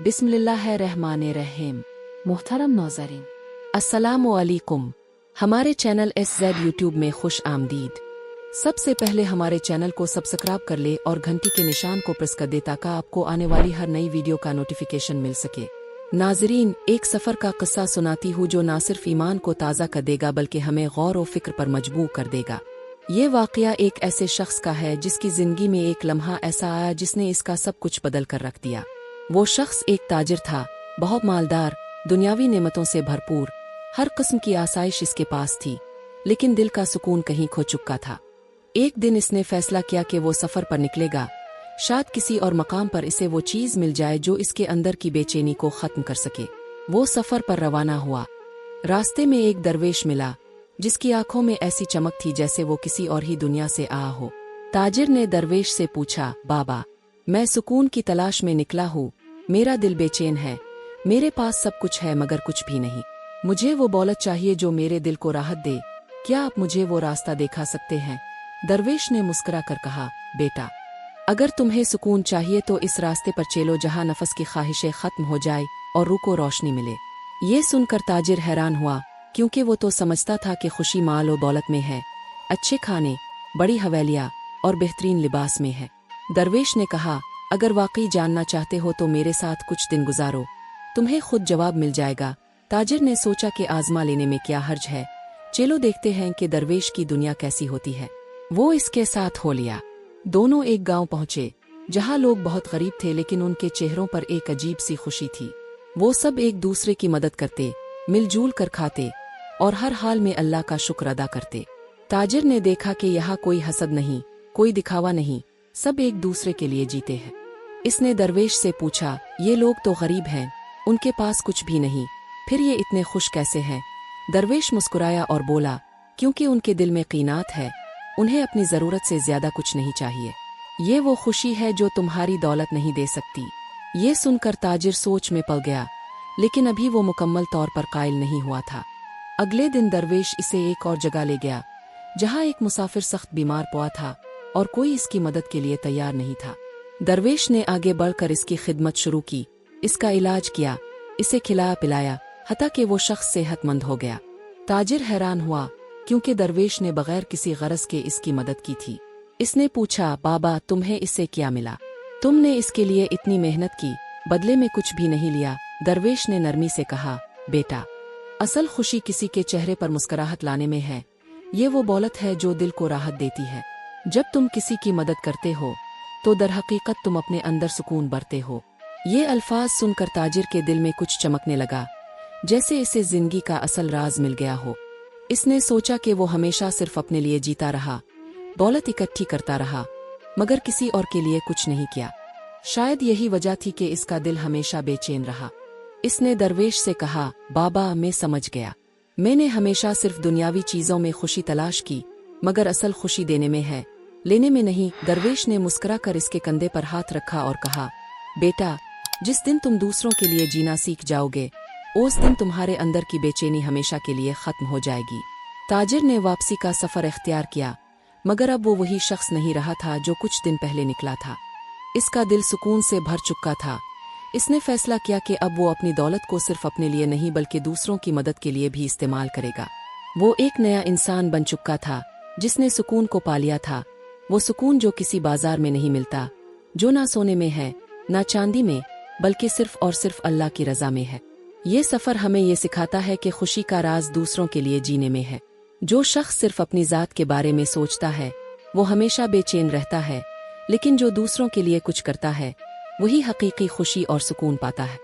बिस्मिल्लाहिर्रहमानिर्रहीम। मुहतरम नाज़रीन, अस्सलामु अलैकुम। हमारे चैनल SZ यूट्यूब में खुश आमदीद। सबसे पहले हमारे चैनल को सब्सक्राइब कर ले और घंटी के निशान को प्रेस कर दे ताकि आपको आने वाली हर नई वीडियो का नोटिफिकेशन मिल सके। नाज़रीन, एक सफ़र का किस्सा सुनाती हूँ जो ना सिर्फ ईमान को ताज़ा कर देगा बल्कि हमें गौर और फिक्र पर मजबूर कर देगा। ये वाक़या एक ऐसे शख्स का है जिसकी ज़िंदगी में एक लम्हा ऐसा आया जिसने इसका सब कुछ बदल कर रख दिया। वो शख्स एक ताजिर था, बहुत मालदार, दुनियावी नेमतों से भरपूर, हर किस्म की आसाइश इसके पास थी, लेकिन दिल का सुकून कहीं खो चुका था। एक दिन इसने फैसला किया कि वो सफ़र पर निकलेगा, शायद किसी और मकाम पर इसे वो चीज़ मिल जाए जो इसके अंदर की बेचैनी को ख़त्म कर सके। वो सफ़र पर रवाना हुआ। रास्ते में एक दरवेश मिला जिसकी आंखों में ऐसी चमक थी जैसे वो किसी और ही दुनिया से आया हो। ताजिर ने दरवेश से पूछा, बाबा, मैं सुकून की तलाश में निकला हूँ, मेरा दिल बेचैन है, मेरे पास सब कुछ है मगर कुछ भी नहीं, मुझे वो दौलत चाहिए जो मेरे दिल को राहत दे, क्या आप मुझे वो रास्ता दिखा सकते हैं? दरवेश ने मुस्कुरा कर कहा, बेटा, अगर तुम्हें सुकून चाहिए तो इस रास्ते पर चलो जहाँ नफस की ख्वाहिशें खत्म हो जाए और रूह को रोशनी मिले। ये सुनकर ताजिर हैरान हुआ, क्योंकि वो तो समझता था कि खुशी माल और दौलत में है, अच्छे खाने, बड़ी हवेलियाँ और बेहतरीन लिबास में है। दरवेश ने कहा, अगर वाकई जानना चाहते हो तो मेरे साथ कुछ दिन गुजारो, तुम्हें खुद जवाब मिल जाएगा। ताजिर ने सोचा कि आजमा लेने में क्या हर्ज है, चलो देखते हैं कि दरवेश की दुनिया कैसी होती है। वो इसके साथ हो लिया। दोनों एक गांव पहुंचे जहां लोग बहुत गरीब थे, लेकिन उनके चेहरों पर एक अजीब सी खुशी थी। वो सब एक दूसरे की मदद करते, मिलजुल कर खाते और हर हाल में अल्लाह का शुक्र अदा करते। ताजिर ने देखा कि यहाँ कोई हसद नहीं, कोई दिखावा नहीं, सब एक दूसरे के लिए जीते हैं। इसने दरवेश से पूछा, ये लोग तो गरीब हैं, उनके पास कुछ भी नहीं, फिर ये इतने खुश कैसे हैं? दरवेश मुस्कुराया और बोला, क्योंकि उनके दिल में कीनात है, उन्हें अपनी ज़रूरत से ज़्यादा कुछ नहीं चाहिए। ये वो खुशी है जो तुम्हारी दौलत नहीं दे सकती। ये सुनकर ताजिर सोच में पड़ गया, लेकिन अभी वो मुकम्मल तौर पर कायल नहीं हुआ था। अगले दिन दरवेश इसे एक और जगह ले गया जहाँ एक मुसाफिर सख्त बीमार पड़ा था और कोई इसकी मदद के लिए तैयार नहीं था। दरवेश ने आगे बढ़कर इसकी खिदमत शुरू की, इसका इलाज किया, इसे खिलाया पिलाया, हत्ता कि वो शख्स सेहतमंद हो गया। ताजिर हैरान हुआ, क्योंकि दरवेश ने बगैर किसी गरज के इसकी मदद की थी। इसने पूछा, बाबा, तुम्हें इससे क्या मिला? तुमने इसके लिए इतनी मेहनत की, बदले में कुछ भी नहीं लिया। दरवेश ने नरमी से कहा, बेटा, असल खुशी किसी के चेहरे पर मुस्कुराहट लाने में है। ये वो दौलत है जो दिल को राहत देती है। जब तुम किसी की मदद करते हो तो दरहकीकत तुम अपने अंदर सुकून भरते हो। ये अल्फाज सुनकर ताजिर के दिल में कुछ चमकने लगा, जैसे इसे जिंदगी का असल राज मिल गया हो। इसने सोचा कि वो हमेशा सिर्फ अपने लिए जीता रहा, दौलत इकट्ठी करता रहा, मगर किसी और के लिए कुछ नहीं किया। शायद यही वजह थी कि इसका दिल हमेशा बेचैन रहा। इसने दरवेश से कहा, बाबा, मैं समझ गया, मैंने हमेशा सिर्फ दुनियावी चीज़ों में खुशी तलाश की, मगर असल खुशी देने में है, लेने में नहीं। दरवेश ने मुस्कुरा कर इसके कंधे पर हाथ रखा और कहा, बेटा, जिस दिन तुम दूसरों के लिए जीना सीख जाओगे, उस दिन तुम्हारे अंदर की बेचैनी हमेशा के लिए खत्म हो जाएगी। ताजिर ने वापसी का सफ़र इख्तियार किया, मगर अब वो वही शख्स नहीं रहा था जो कुछ दिन पहले निकला था। इसका दिल सुकून से भर चुका था। इसने फैसला किया कि अब वो अपनी दौलत को सिर्फ अपने लिए नहीं बल्कि दूसरों की मदद के लिए भी इस्तेमाल करेगा। वो एक नया इंसान बन चुका था जिसने सुकून को पा लिया था, वो सुकून जो किसी बाजार में नहीं मिलता, जो ना सोने में है, ना चांदी में, बल्कि सिर्फ और सिर्फ अल्लाह की रज़ा में है। ये सफ़र हमें ये सिखाता है कि खुशी का राज दूसरों के लिए जीने में है। जो शख्स सिर्फ अपनी ज़ात के बारे में सोचता है वो हमेशा बेचैन रहता है, लेकिन जो दूसरों के लिए कुछ करता है वही हकीकी खुशी और सुकून पाता है।